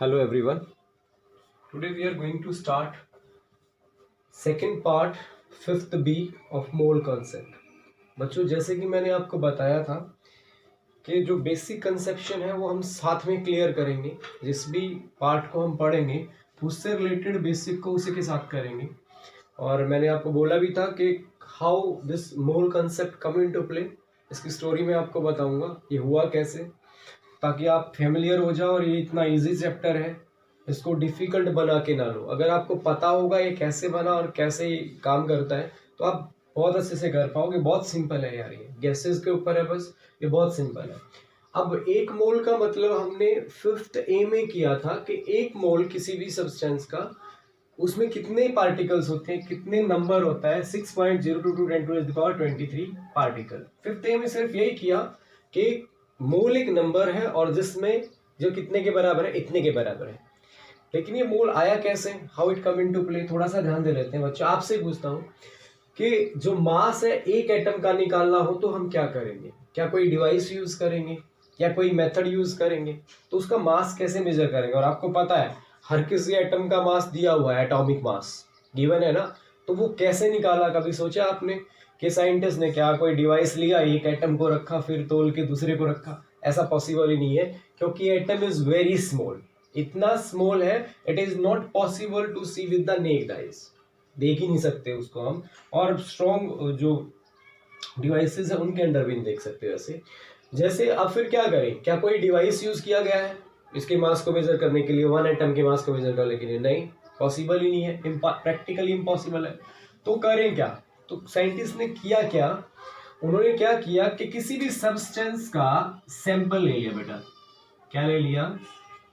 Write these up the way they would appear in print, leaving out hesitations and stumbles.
Hello everyone. Today we are going to start second part fifth B of mole concept. बच्चों जैसे कि मैंने आपको बताया था कि जो बेसिक कंसेप्शन है वो हम साथ में क्लियर करेंगे। जिस भी पार्ट को हम पढ़ेंगे उससे रिलेटेड बेसिक को उसी के साथ करेंगे। और मैंने आपको बोला भी था कि how this mole concept come into play, इसकी स्टोरी में आपको बताऊंगा ये हुआ कैसे, ताकि आप फेमिलियर हो जाओ और ये इतना इजी चैप्टर है, इसको डिफिकल्ट बना के ना लो। अगर आपको पता होगा ये कैसे बना और कैसे ये काम करता है तो आप बहुत अच्छे से कर पाओगे। बहुत सिंपल है यार, ये गैसेस के ऊपर है, बस ये बहुत सिंपल है। अब एक मोल का मतलब हमने फिफ्थ ए में किया था कि एक मोल किसी भी सब्सटेंस का, उसमें कितने पार्टिकल्स होते हैं, कितने नंबर होता है, 6.022 × 10⁻23 पार्टिकल। फिफ्थ ए में सिर्फ यही किया कि मोल एक नंबर है और जिसमें जो कितने के बराबर है, इतने के बराबर है। लेकिन ये मोल आया कैसे, how it come into play, थोड़ा सा ध्यान दे लेते हैं बच्चों। आपसे पूछता हूँ कि जो मास है एक एटम का निकालना हो तो हम क्या करेंगे? क्या कोई डिवाइस यूज करेंगे या कोई मेथड यूज करेंगे? तो उसका मास कैसे मेजर करेंगे? और आपको पता है हर किसी एटम का मास दिया हुआ है, एटॉमिक मास गिवन है ना। तो वो कैसे निकाला, कभी सोचा आपने कि साइंटिस्ट ने क्या कोई डिवाइस लिया, एक एटम को रखा फिर तोल के दूसरे को रखा? ऐसा पॉसिबल ही नहीं है, क्योंकि एटम इज वेरी स्मॉल, इतना स्मॉल है it is not possible to see with the naked eyes, देख ही नहीं सकते उसको हम। और स्ट्रॉन्ग जो डिवाइसेस है उनके अंडर भी नहीं देख सकते वैसे। जैसे अब फिर क्या करें, क्या कोई डिवाइस यूज किया गया है इसके मास को मेजर करने के लिए, वन एटम के मास को मेजर करने के लिए? नहीं, पॉसिबल ही नहीं है, प्रैक्टिकली इम्पॉसिबल है। तो करें क्या? तो साइंटिस्ट ने किया क्या, उन्होंने क्या किया कि किसी भी सब्सटेंस का सैंपल ले लिया। बेटा क्या ले लिया?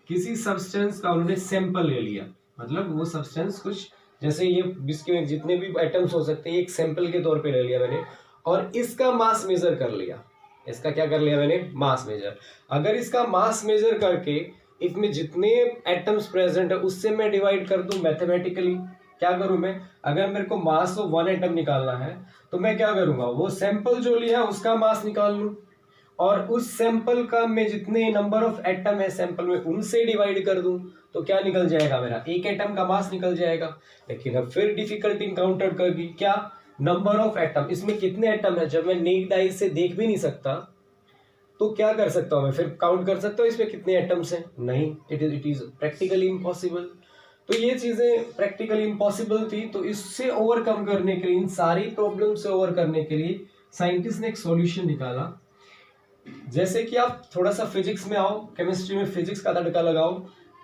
किसी सब्सटेंस का उन्होंने सैंपल ले लिया। मतलब वो सब्सटेंस कुछ जैसे ये विस्की में जितने भी एटम्स हो सकते हैं एक सैंपल के तौर पे ले लिया मैंने, और इसका मास मेजर कर लिया। इसका क्या कर लिया मैंने? मास मेजर। अगर इसका मास मेजर करके इसमें जितने एटम्स प्रेजेंट है उससे मैं डिवाइड कर दूं मैथमेटिकली, क्या करूं मैं? अगर मेरे को मास ऑफ वन एटम निकालना है तो मैं क्या करूंगा, वो सैंपल जो लिया उसका मास निकाल लूं और उस सैंपल का मैं जितने नंबर ऑफ एटम है सैंपल में उनसे डिवाइड कर दूं तो क्या निकल जाएगा मेरा? एक एटम का मास निकल जाएगा। लेकिन अब फिर डिफिकल्टी इंकाउंटर करगी, क्या? नंबर ऑफ एटम, इसमें कितने एटम है? जब मैं नेक्ड आई से देख भी नहीं सकता तो क्या कर सकता हूं मैं? फिर काउंट कर सकता हूं इसमें कितने एटम्स हैं? नहीं, इट इज प्रैक्टिकली इम्पॉसिबल। तो ये चीजें प्रैक्टिकली इम्पॉसिबल थी, तो इससे ओवरकम करने के लिए, इन सारी प्रॉब्लम से ओवर करने के लिए साइंटिस्ट ने एक सॉल्यूशन निकाला। जैसे कि आप थोड़ा सा फिजिक्स में आओ, केमिस्ट्री में फिजिक्स का तड़का लगाओ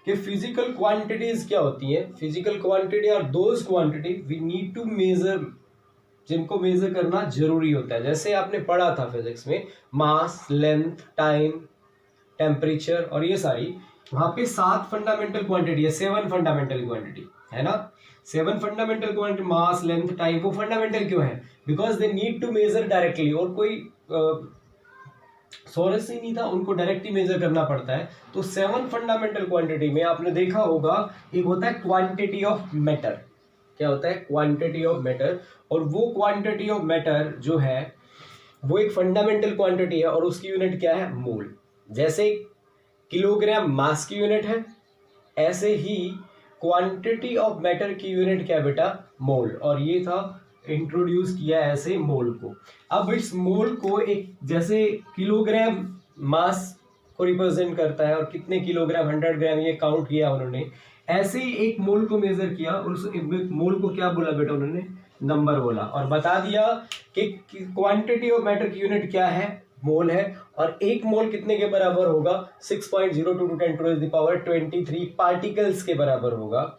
कि फिजिकल क्वांटिटीज क्या होती हैं। Physical quantity are those quantity we need to measure, जिनको मेजर करना जरूरी होता है। जैसे आपने पढ़ा था फिजिक्स में मास, लेंथ, टाइम, टेम्परेचर और ये सारी, वहां पे 7 फंडामेंटल क्वांटिटी है, 7 फंडामेंटल क्वांटिटी है ना। 7 fundamental quantity, mass, length, time, वो फंडामेंटल क्यों है? Because they need to measure directly, और कोई सोर्स ही नहीं था, उनको डायरेक्टली मेजर करना पड़ता है। तो 7 फंडामेंटल क्वांटिटी में आपने देखा होगा एक होता है क्वांटिटी ऑफ मैटर। क्या होता है? Quantity of matter. और वो क्वांटिटी ऑफ मैटर जो है वो एक फंडामेंटल क्वांटिटी है और उसकी यूनिट क्या है? मोल। जैसे किलोग्राम मास की यूनिट है, ऐसे ही क्वांटिटी ऑफ मैटर की यूनिट क्या है बेटा? मोल। और ये था इंट्रोड्यूस किया ऐसे मोल को। अब इस मोल को एक जैसे किलोग्राम मास को रिप्रेजेंट करता है और कितने किलोग्राम, 100 ग्राम, ये काउंट किया उन्होंने। ऐसे ही एक मोल को मेजर किया और उस मोल को क्या बोला बेटा उन्होंने? नंबर बोला, और बता दिया कि क्वांटिटी ऑफ मैटर की यूनिट क्या है? मोल है। और एक मोल कितने के बराबर होगा? 6.022 × 10⁻23 पार्टिकल्स के बराबर होगा।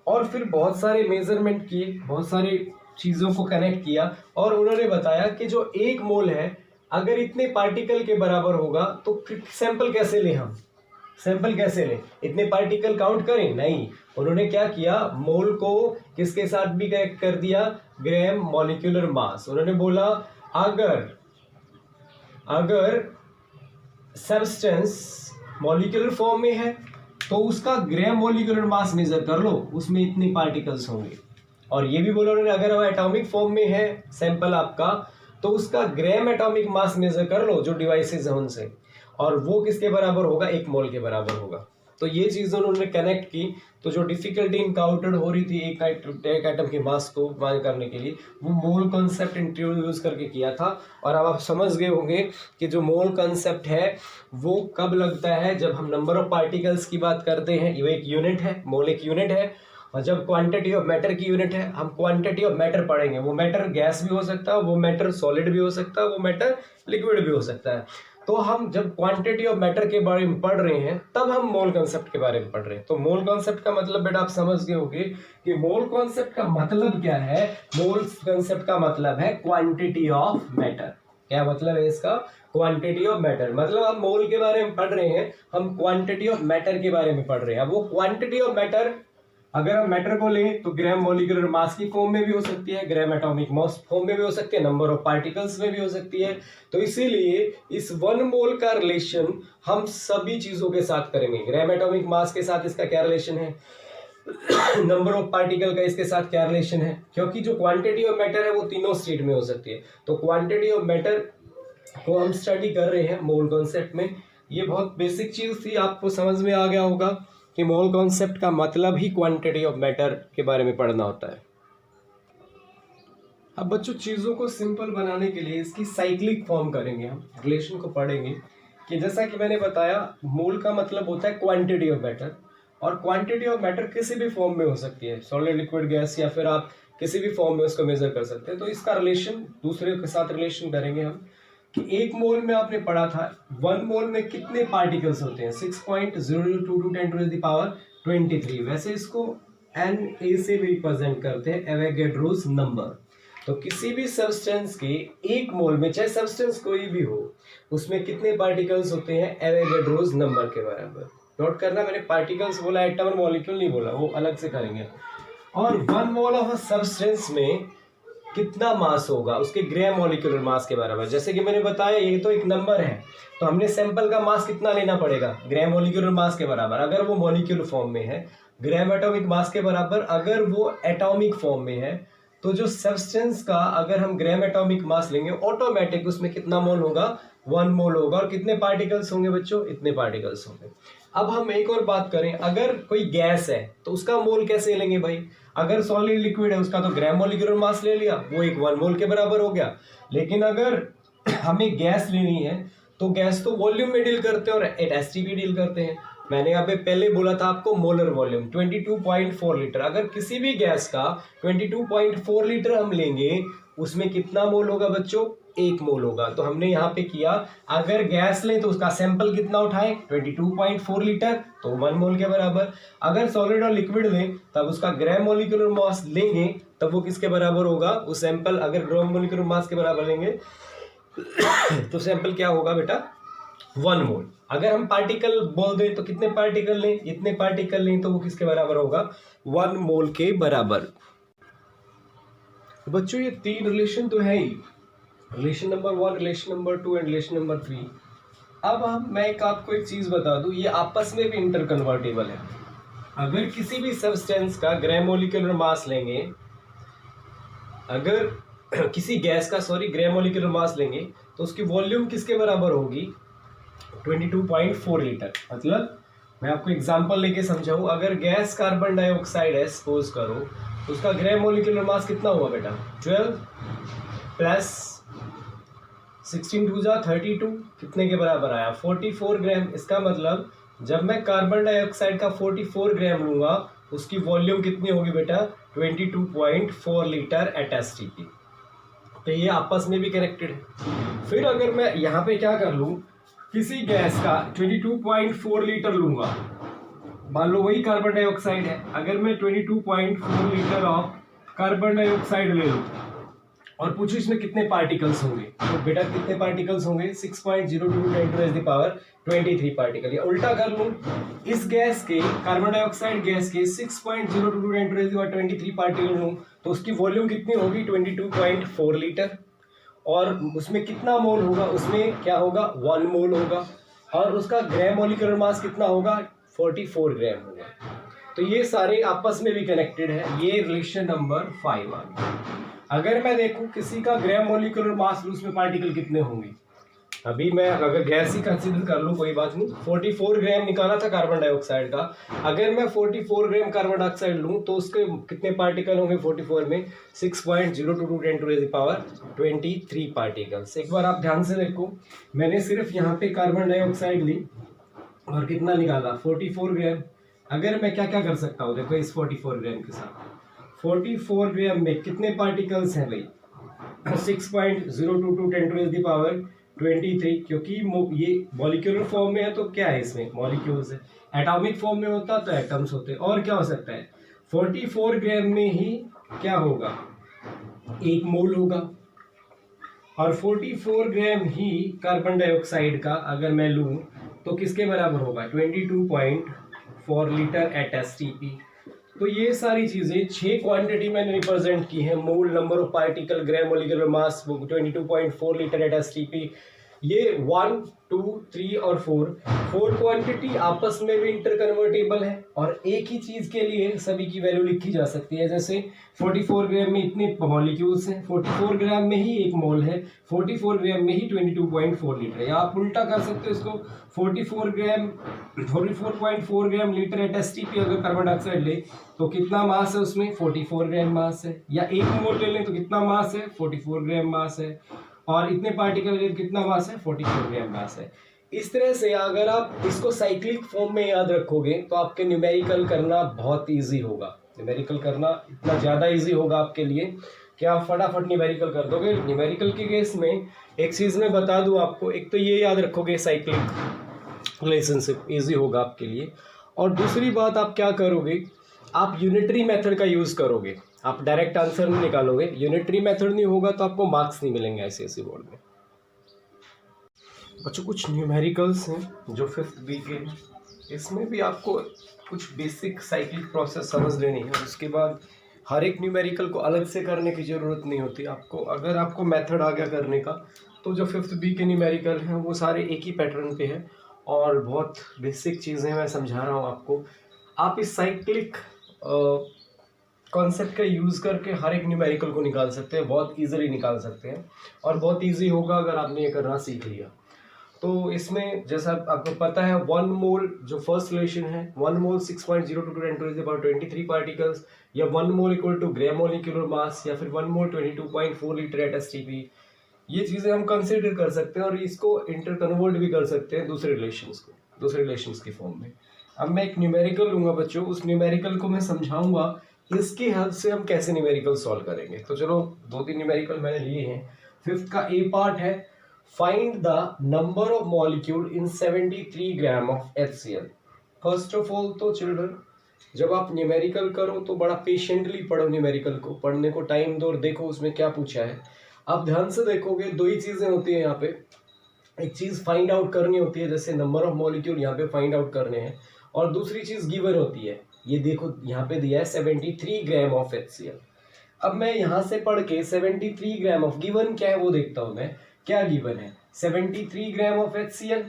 और फिर बहुत सारे मेजरमेंट किए, बहुत सारे चीजों को कनेक्ट किया और उन्होंने बताया कि जो एक मोल है अगर इतने पार्टिकल के बराबर होगा तो सैंपल कैसे लें हम? सैंपल कैसे लें? इतने पार्टिकल काउंट करें? नहीं। उन्होंने क्या किया, मोल को किसके साथ भी कनेक्ट कर दिया? Gram molecular mass. उन्होंने बोला अगर सब्सटेंस मॉलिक्यूलर फॉर्म में है तो उसका ग्राम मॉलिक्यूलर मास मेजर कर लो, उसमें इतने पार्टिकल्स होंगे। और ये भी बोला उन्होंने अगर वो एटॉमिक फॉर्म में है सैंपल आपका तो उसका ग्राम एटॉमिक मास मेजर कर लो जो डिवाइसेस है उनसे, और वो किसके बराबर होगा? 1 मोल के बराबर होगा। तो ये चीज़ें उन्होंने कनेक्ट की, तो जो डिफिकल्टी इनकाउंटर हो रही थी एक एटम के मास को मान करने के लिए, वो मोल कॉन्सेप्ट इंट्रोड्यूस करके किया था। और अब आप समझ गए होंगे कि जो मोल कॉन्सेप्ट है वो कब लगता है, जब हम नंबर ऑफ पार्टिकल्स की बात करते हैं। ये एक यूनिट है, मोल एक यूनिट है, और जब क्वांटिटी ऑफ मैटर की यूनिट है, हम क्वांटिटी ऑफ मैटर पढ़ेंगे। वो मैटर गैस भी हो सकता है, वो मैटर सॉलिड भी हो सकता है, वो मैटर लिक्विड भी हो सकता है। तो हम जब क्वांटिटी ऑफ मैटर के बारे में पढ़ रहे हैं तब हम मोल कॉन्सेप्ट के बारे में पढ़ रहे हैं। तो मोल कॉन्सेप्ट का मतलब बेटा आप समझ गए होंगे कि मोल कॉन्सेप्ट का मतलब क्या है। मोल कॉन्सेप्ट का मतलब है क्वांटिटी ऑफ मैटर। क्या मतलब है इसका? Quantity of matter. मतलब हम मोल के बारे में पढ़ रहे हैं, हम क्वांटिटी ऑफ मैटर के बारे में पढ़ रहे हैं। अब वो क्वांटिटी ऑफ मैटर, अगर हम मैटर को लें तो ग्राम मॉलिक्यूलर मास की फॉर्म में भी हो सकती है, ग्राम एटॉमिक मास फॉर्म में भी हो सकती है, नंबर ऑफ पार्टिकल्स में भी हो सकती है। तो इसीलिए इस 1 मोल का रिलेशन हम सभी चीजों के साथ करेंगे। ग्राम एटॉमिक मास के साथ इसका क्या रिलेशन है, नंबर ऑफ पार्टिकल का इसके साथ क्या रिलेशन है, क्योंकि जो क्वांटिटी ऑफ मैटर है वो तीनों स्टेट में हो सकती है। तो क्वांटिटी ऑफ मैटर को हम स्टडी कर रहे हैं मोल कॉन्सेप्ट में। ये बहुत बेसिक चीज थी, आपको समझ में आ गया होगा कि मोल कॉन्सेप्ट का मतलब ही क्वांटिटी ऑफ मैटर के बारे में पढ़ना होता है। अब बच्चों चीज़ों को सिंपल बनाने के लिए इसकी साइक्लिक फॉर्म करेंगे, हम रिलेशन को पढ़ेंगे कि जैसा कि मैंने बताया मोल का मतलब होता है क्वांटिटी ऑफ मैटर, और क्वांटिटी ऑफ मैटर किसी भी फॉर्म में हो सकती है, सॉलिड लिक्विड गैस, या फिर आप किसी भी फॉर्म में उसको मेजर कर सकते हैं। तो इसका रिलेशन दूसरे के साथ रिलेशन करेंगे हम कि 1 मोल में आपने पढ़ा था 1 मोल में कितने पार्टिकल्स होते हैं, 6.022 10 to the power 23। वैसे इसको Na से भी रिप्रेजेंट करते हैं, एवोगैड्रोस नंबर। तो किसी भी सब्सटेंस के 1 मोल में, चाहे सब्सटेंस कोई भी हो, उसमें कितने पार्टिकल्स होते हैं, एवोगैड्रोस नंबर के बराबर। नोट करना, मैंने पार्टिकल्स बोला, एटम और मॉलिक्यूल नहीं बोला, वो अलग से करेंगे। और 1 मोल ऑफ अ सब्सटेंस में कितना मास होगा, उसके ग्राम मॉलिक्यूलर मास के बराबर। जैसे कि मैंने बताया ये तो एक नंबर है, तो हमने सैंपल का मास कितना लेना पड़ेगा, ग्राम मॉलिक्यूलर मास के बराबर अगर वो मॉलिक्यूल फॉर्म में है, ग्राम एटॉमिक मास के बराबर अगर वो एटॉमिक फॉर्म में है। तो जो सब्सटेंस का अगर हम ग्राम एटॉमिक मास लेंगे, ऑटोमेटिक उसमें कितना मोल होगा, 1 मोल होगा। और कितने पार्टिकल्स होंगे बच्चों, इतने पार्टिकल्स होंगे। अब हम एक और बात करें, अगर कोई गैस है तो उसका मोल कैसे लेंगे भाई। अगर सॉलिड लिक्विड है उसका तो ग्राम मॉलिक्यूलर मास ले लिया, वो एक 1 मोल के बराबर हो गया। लेकिन अगर हमें गैस लेनी है तो गैस तो वॉल्यूम में डील करते हैं और एट भी डील करते हैं। मैंने यहाँ पे पहले बोला था आपको मोलर वॉल्यूम 22.4 लीटर। अगर किसी भी गैस का 22.4 लीटर हम लेंगे, उसमें कितना मोल होगा बच्चों, 1 मोल होगा। तो हमने यहाँ पे किया, अगर गैस लें तो उसका सैंपल कितना उठाएं, 22.4 लीटर, तो 1 मोल के बराबर। अगर सॉलिड और लिक्विड लें तब उसका ग्राम मॉलिक्यूलर मास लेंगे, तब वो किसके बराबर होगा, वो सैंपल अगर ग्राम मॉलिक्यूलर मास के बराबर लेंगे तो सैंपल क्या होगा बेटा, 1 मोल। अगर हम पार्टिकल बोल दें तो कितने पार्टिकल लें, इतने पार्टिकल लें, तो वो किसके बराबर होगा, 1 मोल के बराबर। बच्चों ये 3 रिलेशन तो है ही, relation number 1, relation number 2 and relation number 3। अब मैं आपको एक चीज बता दूं, ये आपस में भी इंटरकन्वर्टेबल है। अगर किसी भी सब्सटेंस का ग्राम मॉलिक्यूलर मास लेंगे, अगर किसी गैस का ग्राम मॉलिक्यूलर मास लेंगे तो उसकी वॉल्यूम किसके बराबर होगी, 22.4 लीटर। मतलब मैं आपको एग्जांपल लेके समझाऊं, अगर गैस कार्बन डाइऑक्साइड है सपोज करो, तो उसका ग्राम मॉलिक्यूलर मास कितना हुआ बेटा, 12 प्लस 16 2 जा 32, कितने के बराबर आया, 44 ग्राम। इसका मतलब जब मैं कार्बन डाइऑक्साइड का 44 ग्राम लूंगा, उसकी वॉल्यूम कितनी होगी बेटा, 22.4 लीटर एट एसटीपी। तो ये आपस में भी कनेक्टेड है। फिर अगर मैं यहाँ पे क्या कर लूँ, किसी गैस का 22.4 लीटर लूंगा, मान लो वही कार्बन डाइऑक्साइड है, अगर मैं 22.4 लीटर ऑफ कार्बन डाइऑक्साइड ले लूँ और पूछो इसमें कितने पार्टिकल्स होंगे, तो बेटा कितने पार्टिकल्स होंगे, 6.02 10 to the power 23 पार्टिकल। या उल्टा कर लूँ, इस गैस के कार्बन डाइऑक्साइड गैस के 6.02 10 to the power 23 पार्टिकल लूँ, तो उसकी वॉल्यूम कितनी होगी, 22.4 लीटर। और उसमें कितना मोल होगा, उसमें क्या होगा, 1 मोल होगा। और उसका ग्राम मॉलिक्यूलर मास कितना होगा, 44 ग्राम होगा। तो ये सारे आपस में भी कनेक्टेड है। ये रिलेशन नंबर 5 आ गया। अगर मैं देखूं किसी का ग्राम मॉलिक्यूलर मास, उसमें पार्टिकल कितने होंगे, अभी मैं अगर गैस ही कंसीडर कर लूँ कोई बात नहीं, 44 ग्राम निकाला था कार्बन डाइऑक्साइड का। अगर मैं 44 ग्राम कार्बन डाइऑक्साइड लूँ तो उसके कितने पार्टिकल होंगे 44 में? 6.022 10 to the power 23 पार्टिकल्स। एक बार आप ध्यान से देखो, मैंने सिर्फ यहाँ पे कार्बन डाइऑक्साइड ली और कितना निकाला 44 ग्राम। अगर मैं क्या क्या कर सकता हूँ, देखो इस 44 ग्राम के साथ 44 ग्राम में कितने पार्टिकल्स हैं भाई? 6.022 10 to the power 23, क्योंकि ये मॉलिक्यूलर फॉर्म में है तो क्या है इसमें? मॉलिक्यूल्स है। एटॉमिक फॉर्म में होता तो एटम्स होते। और क्या हो सकता है? 44 ग्राम में ही क्या होगा? 1 मोल होगा। और 44 ग्राम ही कार्बन डाइऑक्साइड का अगर मैं लूं तो किसके बराबर होगा? 22.4 लीटर एट STP। तो ये सारी चीजें 6 क्वांटिटी मैंने रिप्रेजेंट की है। Mole, number of particle, gram molecular mass, 22.4 litre at STP। ये 1, 2, 3 और 4 क्वांटिटी आपस में भी इंटरकन्वर्टेबल है और एक ही चीज के लिए सभी की वैल्यू लिखी जा सकती है। जैसे 44 ग्राम में इतने मॉलिक्यूल्स हैं, 44 ग्राम में ही 1 मोल है, 44 ग्राम में ही 22.4 लीटर है। या आप उल्टा कर सकते हो इसको, 44.4 ग्राम लीटर एट STP अगर कार्बन डाइऑक्साइड ले तो कितना मास है उसमें? 44 ग्राम मास है। या 1 मोल ले लें तो कितना मास है? 44 ग्राम मास है। और इतने पार्टिकल कितना मास है? 44 ग्राम मास है। इस तरह से अगर आप इसको साइक्लिक फॉर्म में याद रखोगे तो आपके न्यूमेरिकल करना बहुत इजी होगा। न्यूमेरिकल करना इतना ज़्यादा इजी होगा आपके लिए कि आप फटाफट न्यूमेरिकल कर दोगे। न्यूमेरिकल के केस में एक चीज़ मैं बता दूं आपको, एक तो ये याद रखोगे साइक्लिक रिलेशनशिप इजी होगा आपके लिए। और दूसरी बात आप क्या करोगे, आप यूनिटरी मेथड का यूज़ करोगे। आप डायरेक्ट आंसर नहीं निकालोगे, यूनिटरी मेथड नहीं होगा तो आपको मार्क्स नहीं मिलेंगे ऐसे बोर्ड में। बच्चों कुछ न्यूमेरिकल्स हैं जो 5th बी के, इसमें भी आपको कुछ बेसिक साइक्लिक प्रोसेस समझ लेनी है। उसके बाद हर एक न्यूमेरिकल को अलग से करने की ज़रूरत नहीं होती आपको। अगर आपको मेथड आ गया करने का तो जो 5th बी के न्यूमेरिकल हैं वो सारे एक ही पैटर्न पे हैं और बहुत बेसिक चीज़ें मैं समझा रहा हूँ आपको। आप इस साइक्लिक कॉन्सेप्ट का यूज़ करके हर एक न्यूमेरिकल को निकाल सकते हैं, बहुत ईजिली निकाल सकते हैं और बहुत ईजी होगा अगर आपने ये करना सीख लिया। तो इसमें जैसा आपको पता है 1 मोल जो फर्स्ट रिलेशन है, 1 mole 6.022 10 to the power 23 particles, या 1 mole equal to gram molecular mass, या फिर 1 मोल 22.4 लीटर एट STP। ये चीज़ें हम कंसिडर कर सकते हैं और इसको इंटर कन्वर्ट भी कर सकते हैं दूसरे रिलेशंस की फॉर्म में। अब मैं एक न्यूमेरिकल लूँगा बच्चों, उस न्यूमेरिकल को मैं समझाऊंगा इसकी हेल्प से हम कैसे न्यूमेरिकल सॉल्व करेंगे। तो चलो 2-3 न्यूमेरिकल मैंने लिए हैं। 5th का A पार्ट है, find the number of molecule in 73 gram of HCl। First of all तो चिल्ड्रन जब आप न्यूमेरिकल करो तो बड़ा पेशेंटली पढ़ो, न्यूमेरिकल को पढ़ने को टाइम दो और देखो उसमें क्या पूछा है। आप ध्यान से देखोगे 2 ही चीज़ें होती हैं यहाँ पे। एक चीज़ फाइंड आउट करनी होती है, जैसे नंबर ऑफ मॉलिक्यूल यहाँ पे फाइंड आउट करने हैं, और दूसरी चीज़ गिवन होती है। ये देखो यहाँ पे दिया है 73 ग्राम ऑफ HCl। अब मैं यहाँ से पढ़ के 73 ग्राम ऑफ गिवन क्या है वो देखता हूँ मैं, क्या गिवन है 73 ग्राम ऑफ HCl।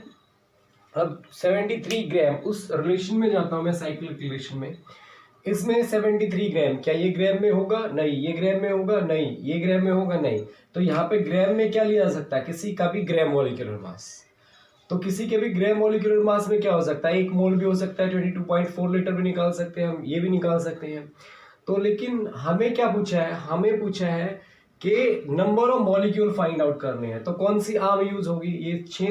अब 73 ग्राम उस रिलेशन में जाता हूँ मैं, साइक्लिक रिलेशन में। इसमें 73 ग्राम, क्या ये ग्राम में होगा? नहीं। ये ग्राम में होगा? नहीं। ये ग्राम में होगा? नहीं। तो यहाँ पे ग्राम में क्या लिया जा सकता है? किसी का भी ग्राम मोलिकुलर मास। तो किसी के भी ग्राम मोलिकुलर मास में क्या हो सकता है? 1 मोल भी हो सकता है, 22.4 लीटर भी निकाल सकते हैं हम, ये भी निकाल सकते हैं। तो लेकिन हमें क्या पूछा है? हमें पूछा है कि number of molecule find out करने हैं। तो कौन सी आर्म यूज होगी? ये 6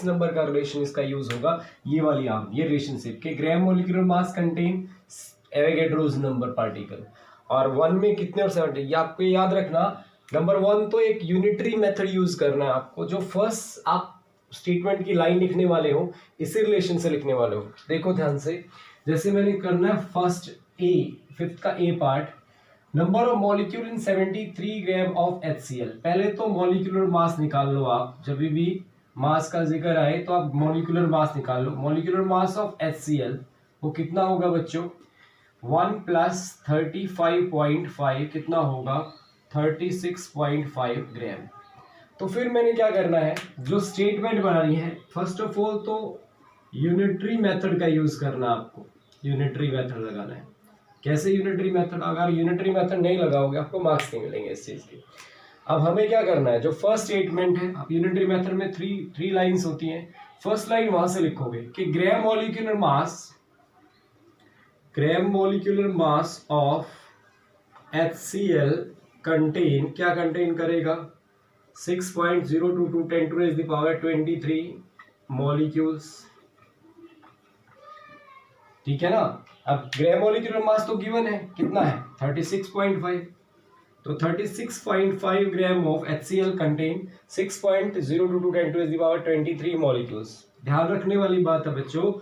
नंबर का रिलेशन इसका यूज होगा, ये वाली आर्म, ये रिलेशनशिप के ग्राम मोलिकुलर मास कंटेन एवोगैड्रोस नंबर पार्टिकल। और 1 में कितने और 70, ये आपको याद रखना। नंबर 1 तो एक यूनिटरी मेथड यूज करना है आपको, जो फर्स्ट आप स्टेटमेंट की लाइन लिखने वाले हो इसी रिलेशन से लिखने वाले हो। देखो ध्यान से, जैसे मैंने करना है फर्स्ट ए, 5th का A part, number of molecule in 73 gram of HCl। पहले तो मॉलिक्यूलर मास निकाल लो आप, जब भी मास का जिक्र आए तो आप मॉलिक्यूलर मास निकाल लो। मॉलिक्यूलर मास ऑफ HCl वो कितना होगा बच्चों? 1 + 35.5 कितना होगा? 36.5 ग्राम। तो फिर मैंने क्या करना है, जो स्टेटमेंट बनानी है, फर्स्ट ऑफ ऑल तो यूनिटरी मेथड का यूज करना, आपको यूनिटरी मेथड लगाना है। कैसे यूनिटरी मेथड? अगर यूनिटरी मेथड नहीं लगाओगे आपको मार्क्स नहीं मिलेंगे इस चीज के। अब हमें क्या करना है, जो फर्स्ट स्टेटमेंट है, अब यूनिटरी मेथड में थ्री लाइंस होती हैं। फर्स्ट लाइन वहां से लिखोगे कि gram molecular mass of HCl contain, क्या कंटेन करेगा, 6.022 10⁻23 मॉलिक्यूल्स। ठीक है ना। अब ग्राम मॉलिक्यूलर मास तो गिवन है, कितना है 36.5, तो 36.5 ग्राम ऑफ HCl कंटेन 6.022 10⁻23 मॉलिक्यूल्स। ध्यान रखने वाली बात है बच्चों,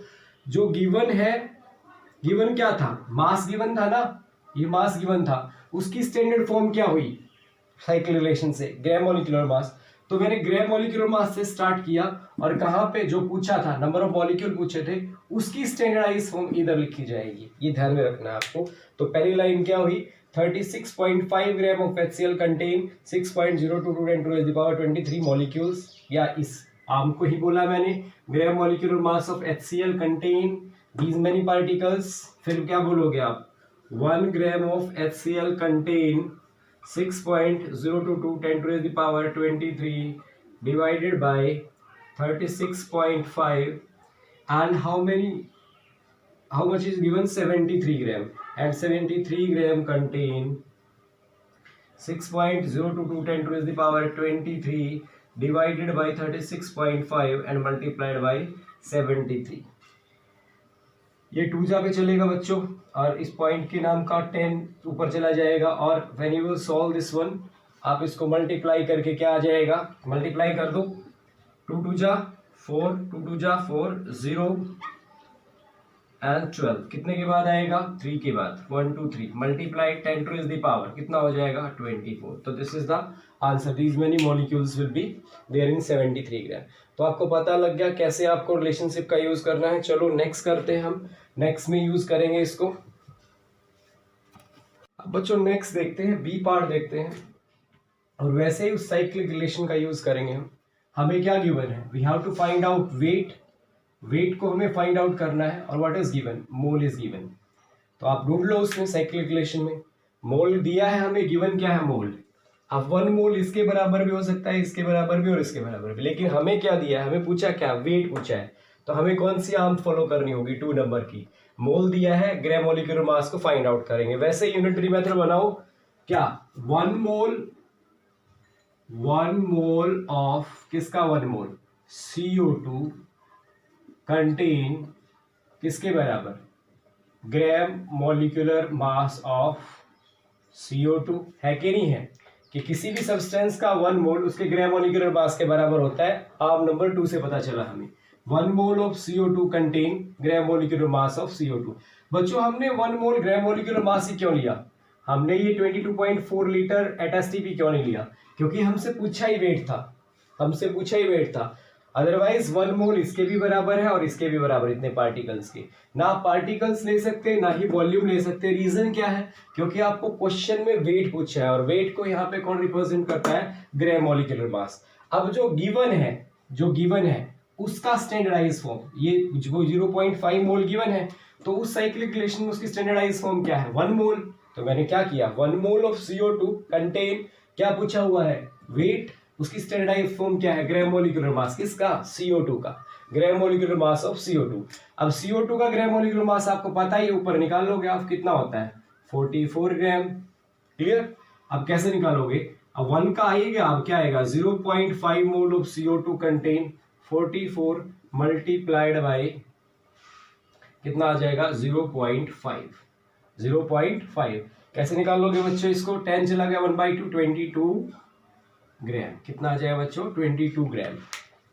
जो गिवन है, गिवन क्या था, मास गिवन था ना, ये मास गिवन था, उसकी स्टैंडर्ड फॉर्म क्या हुई साइक्लिक रिलेशन से, ग्राम मॉलिक्यूलर मास। तो मैंने ग्राम मॉलिक्यूलर मास से स्टार्ट किया और कहां पे जो पूछा था, नंबर ऑफ मॉलिक्यूल पूछे थे, उसकी स्टैंडर्डाइज फॉर्म इधर लिखी जाएगी, ये ध्यान में रखना है आपको। तो पहली लाइन क्या हुई, 36.5 ग्राम ऑफ HCl कंटेन 6.022 10⁻23 मॉलिक्यूल्स, या इस आम को ही बोला मैंने, gram molecular mass of HCl contain these many particles. फिर क्या बोलोगे आप, 1 ग्राम of HCl contain 6.022 10⁻23 divided by 36.5 and how much is given, 73 gram, and 73 gram contain 6.022 10⁻23 divided by 36.5 and multiplied by 73। ये 2 जा पे चलेगा बच्चों, और इस पॉइंट के नाम का 10 ऊपर चला जाएगा, और when you will solve this one, आप इसको मल्टीप्लाई करके क्या आ जाएगा, मल्टीप्लाई कर दो, 2 2 जा 4, 2 2 जा 4, 0 and 12, कितने के बाद आएगा, 3 के बाद, 1 2 3 मल्टीप्लाई 10 to the power, कितना हो जाएगा 24। तो this is the answer, these many molecules will be there in 73 gram. तो आपको पता लग गया कैसे आपको रिलेशनशिप का यूज करना है। चलो नेक्स्ट करते हैं, हम नेक्स्ट में यूज करेंगे इसको। अब बच्चों नेक्स्ट देखते हैं, बी पार्ट देखते हैं, और वैसे ही उस साइक्लिक रिलेशन का यूज करेंगे हम। हमें क्या गिवन है, we have to find out weight को हमें फाइंड आउट करना है, और what is given, mole is given. तो आप ढूंढ लो उसमें साइक्लिक रिलेशन में, मोल दिया है हमें, गिवन क्या है, मोल। अब 1 मोल इसके बराबर भी हो सकता है, इसके बराबर भी और इसके बराबर भी, लेकिन हमें क्या दिया है, हमें पूछा क्या, वेट पूछा है। तो हमें कौन सी आर्म फॉलो करनी होगी, 2 नंबर की, मोल दिया है, ग्राम मॉलिक्यूलर मास को फाइंड आउट करेंगे। वैसे यूनिटरी मेथड बनाओ, क्या 1 मोल ऑफ, किसका 1 मोल, CO2 कंटेन किसके बराबर, gram molecular mass of CO2, है कि नहीं है, कि किसी भी सब्सटेंस का 1 मोल उसके ग्राम मॉलिक्यूलर मास के बराबर होता है। आर्म नंबर 2 से पता चला हमें, 1 mole of CO2 contain gram molecular mass of CO2। बच्चों हमने 1 मोल ग्राम मॉलिक्यूलर मास ही क्यों लिया, हमने ये 22.4 लीटर HTP क्यों नहीं लिया, क्योंकि हमसे पूछा ही वेट था। अदरवाइज 1 मोल इसके भी बराबर है और इसके भी बराबर, इतने पार्टिकल्स के, ना आप पार्टिकल्स ले सकते ना ही वॉल्यूम ले सकते। रीजन क्या है, क्योंकि आपको क्वेश्चन में वेट पूछा है, और वेट को यहाँ पे कौन रिप्रेजेंट करता है, ग्राम मॉलिक्यूलर मास। अब जो गिवन है उसका स्टैंडर्डाइज फॉर्म, ये जो 0.5 मोल गिवन है, तो उस साइक्लिक रिलेशन में उसकी स्टैंडर्डाइज फॉर्म क्या है, 1 मोल। तो मैंने क्या किया, 1 मोल ऑफ CO2 कंटेन, क्या पूछा हुआ है, वेट, उसकी स्टैंडर्डाइज फॉर्म क्या है, ग्राम मॉलिक्यूलर मास, किसका, CO2 का, gram molecular mass of CO2। अब CO2 का ग्राम मॉलिक्यूलर मास आपको पता ही, ऊपर निकाल लोगे आप, कितना होता है 44 ग्राम। क्लियर। अब कैसे निकालोगे, अब 1 का आएगा, अब क्या आएगा, 0.5 mole of CO2 contain 44 multiplied by कितना आ जाएगा, 0.5। कैसे निकाल लोगे बच्चों इसको, 10 चला गया 1/2, 22 ग्राम, कितना आ जाएगा बच्चों, 22 ग्राम।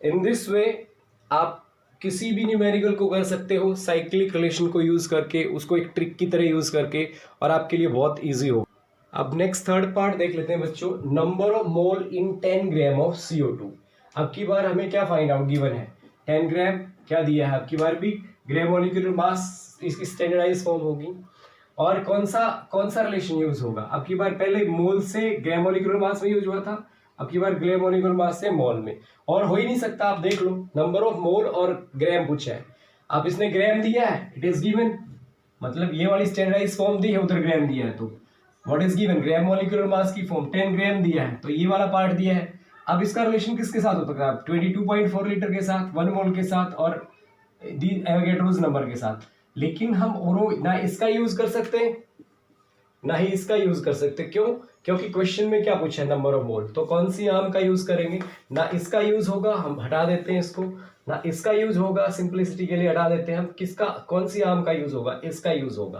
इन दिस वे आप किसी भी न्यूमेरिकल को कर सकते हो साइक्लिक रिलेशन को यूज करके, उसको एक ट्रिक की तरह यूज करके, और आपके लिए बहुत इजी हो। अब नेक्स्ट थर्ड पार्ट देख लेते हैं बच्चों, number of mole in 10 gram of CO2। अब की बार हमें क्या फाइंड आउट, गिवन है 10 ग्राम, क्या दिया है, अब की बार भी ग्राम मॉलिक्यूलर मास, इसकी स्टैंडर्डाइज फॉर्म होगी, और कौन सा रिलेशन यूज होगा, अब की बार पहले मोल से ग्राम मॉलिक्यूलर मास में यूज हुआ था, अब की बार ग्राम मॉलिक्यूलर मास से मोल में, और हो ही नहीं सकता। आप देख लो, नंबर ऑफ मोल और ग्राम पूछा है, अब इसने ग्राम दिया है, इट इज गिवन, मतलब ये वाली स्टैंडर्डाइज फॉर्म दी है, उधर ग्राम दिया है, तो what is given, gram molecular mass की फॉर्म 10 ग्राम दिया है, तो ये वाला पार्ट दिया है। अब इसका रिलेशन किसके साथ होता है, 22.4 लीटर के साथ, 1 मोल के साथ और दी एवोगैड्रोस नंबर के साथ। लेकिन हम और ना इसका यूज कर सकते हैं ना ही इसका यूज कर सकते, क्यों, क्योंकि क्वेश्चन में क्या पूछा है, नंबर ऑफ मोल। तो कौन सी आर्म का यूज करेंगे, ना इसका यूज होगा, हम हटा देते हैं इसको, ना इसका यूज होगा, सिंपलिसिटी के लिए हटा देते हैं हम, किसका, कौन सी आर्म का यूज होगा, इसका यूज होगा।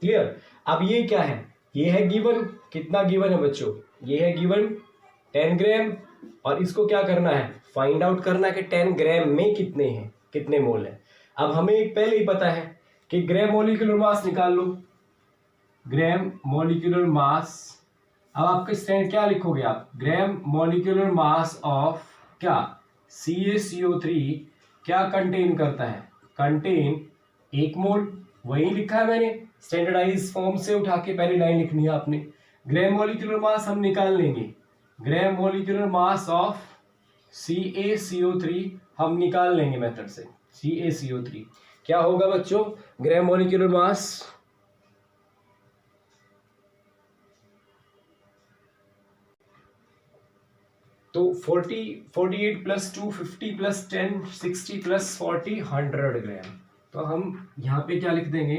क्लियर। अब ये क्या है, ये है गिवन, कितना गिवन है बच्चों, ये है गिवन 10 ग्राम, और इसको क्या करना है, फाइंड आउट करना है कि 10 ग्राम में कितने हैं, कितने मोल है। अब हमें पहले ही पता है कि ग्राम मॉलिक्यूलर मास निकाल लो, ग्राम मॉलिक्यूलर मास। अब आपके स्टैंड क्या लिखोगे आप, ग्राम मॉलिक्यूलर मास ऑफ क्या, CaCO3 क्या कंटेन करता है, कंटेन 1 मोल, वही लिखा है मैंने, स्टैंडर्डाइज फॉर्म से उठा के पहली लाइन लिखनी है आपने। ग्राम मॉलिक्यूलर मास हम निकाल लेंगे, gram molecular mass of CaCO3 हम निकाल लेंगे मेथड से, CaCO3 क्या होगा बच्चों, ग्राम मॉलिक्यूलर मास तो 48 प्लस 2 50 प्लस 10 60 प्लस 40 100 ग्राम। तो हम यहाँ पे क्या लिख देंगे,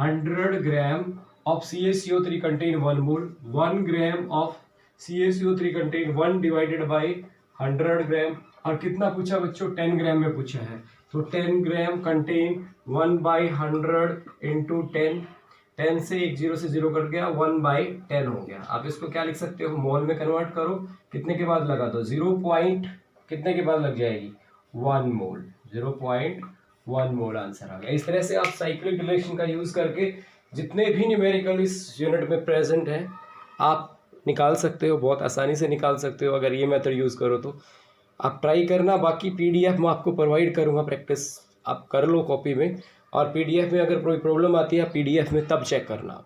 100 gram of CaCO3 contain 1 mole, 1 gram of CaCO3 contain 1 divided by 100 ग्राम। और कितना पूछा बच्चों, 10 ग्राम में पूछा है, तो 10 ग्राम कंटेन 1 बाई 100 इंटू 10, 10 से एक 0 से 0 कट गया, 1 बाई 10 हो गया। आप इसको क्या लिख सकते हो, मोल में कन्वर्ट करो, कितने के बाद लगा दो, 0 पॉइंट कितने के बाद लग जाएगी, 1 मोल, 0.1 मोल आंसर आ गया। इस तरह से आप साइक्लिक रिलेशन का यूज करके जितने भी न्यूमेरिकल इस यूनिट में प्रेजेंट है आप निकाल सकते हो, बहुत आसानी से निकाल सकते हो अगर ये मेथड यूज करो तो। आप ट्राई करना, बाकी PDF मैं आपको प्रोवाइड करूंगा, प्रैक्टिस आप कर लो कॉपी में, और PDF में अगर कोई प्रॉब्लम आती है PDF में तब चेक करना।